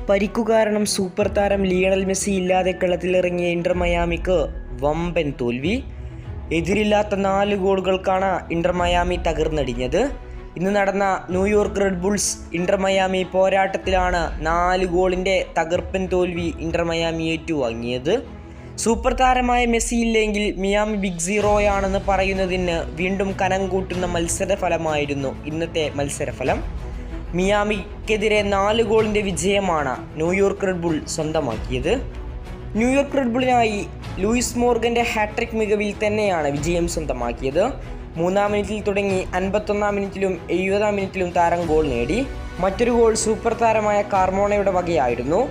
പരിക്കു കാരണം സൂപ്പർ താരം ലിയണൽ മെസ്സി ഇല്ലാതെ കളത്തിലിറങ്ങിയ ഇന്റർ മയാമിക്ക് വമ്പൻ തോൽവി. എതിരില്ലാത്ത 4 ഗോളുകൾക്കാണ് ഇന്റർ മയാമി തകർന്നടിഞ്ഞത്. ഇന്ന് നടന്ന New York Red Bulls Inter Miami പോരാട്ടത്തിലാണ് 4 ഗോളിൻ്റെ തകർപ്പൻ തോൽവി ഇന്റർ മയാമി ഏറ്റുവാങ്ങിയത്. സൂപ്പർ താരമായ മെസ്സി ഇല്ലെങ്കിൽ മിയാമി ബിഗ് സീറോയാണെന്ന് പറയുന്നതിന് വീണ്ടും കനം കൂട്ടുന്ന മത്സരഫലമായിരുന്നു ഇന്നത്തെ മത്സരഫലം. മിയാമിക്കെതിരെ 4 ഗോളിൻ്റെ വിജയമാണ് ന്യൂയോർക്ക് റെഡ് ബുൾ സ്വന്തമാക്കിയത്. ന്യൂയോർക്ക് റെഡ് ബുള്ളിനായി ലൂയിസ് മോർഗൻ്റെ ഹാട്രിക് മികവിൽ തന്നെയാണ് വിജയം സ്വന്തമാക്കിയത്. 3-ാം മിനിറ്റിൽ തുടങ്ങി 51-ാം മിനിറ്റിലും 70-ാം മിനിറ്റിലും താരം ഗോൾ നേടി. മറ്റൊരു ഗോൾ സൂപ്പർ താരമായ കാർമോണയുടെ വകയായിരുന്നു.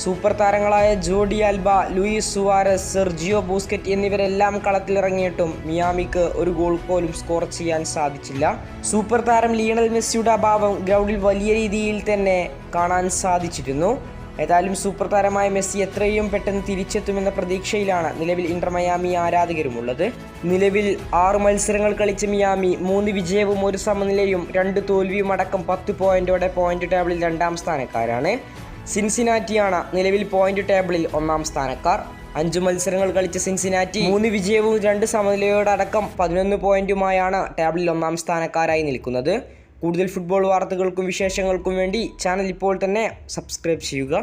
സൂപ്പർ താരങ്ങളായ Jordi Alba, Luis Suarez, Sergio Busquets എന്നിവരെല്ലാം കളത്തിലിറങ്ങിയിട്ടും മിയാമിക്ക് ഒരു ഗോൾ പോലും സ്കോർ ചെയ്യാൻ സാധിച്ചില്ല. സൂപ്പർ താരം ലിയണൽ മെസ്സിയുടെ അഭാവം ഗ്രൗണ്ടിൽ വലിയ രീതിയിൽ തന്നെ കാണാൻ സാധിച്ചിരുന്നു. ഏതായാലും സൂപ്പർ താരമായ മെസ്സി എത്രയും പെട്ടെന്ന് തിരിച്ചെത്തുമെന്ന പ്രതീക്ഷയിലാണ് നിലവിൽ ഇന്റർ മയാമി ആരാധകരുമുള്ളത്. നിലവിൽ 6 മത്സരങ്ങൾ കളിച്ച മിയാമി 3 വിജയവും 1 സമനിലയും 2 തോൽവിയും അടക്കം 10 പോയിന്റോടെ പോയിന്റ് ടേബിളിൽ 2-ാം സ്ഥാനക്കാരാണ്. സിൻസിനാറ്റിയാണ് നിലവിൽ പോയിന്റ് ടേബിളിൽ 1-ാം സ്ഥാനക്കാർ. 5 മത്സരങ്ങൾ കളിച്ച സിൻസിനാറ്റി 3 വിജയവും 2 സമനിലയോടക്കം 11 പോയിന്റുമായാണ് ടേബിളിൽ 1-ാം സ്ഥാനക്കാരായി നിൽക്കുന്നത്. കൂടുതൽ ഫുട്ബോൾ വാർത്തകൾക്കും വിശേഷങ്ങൾക്കും വേണ്ടി ചാനൽ ഇപ്പോൾ തന്നെ സബ്സ്ക്രൈബ് ചെയ്യുക.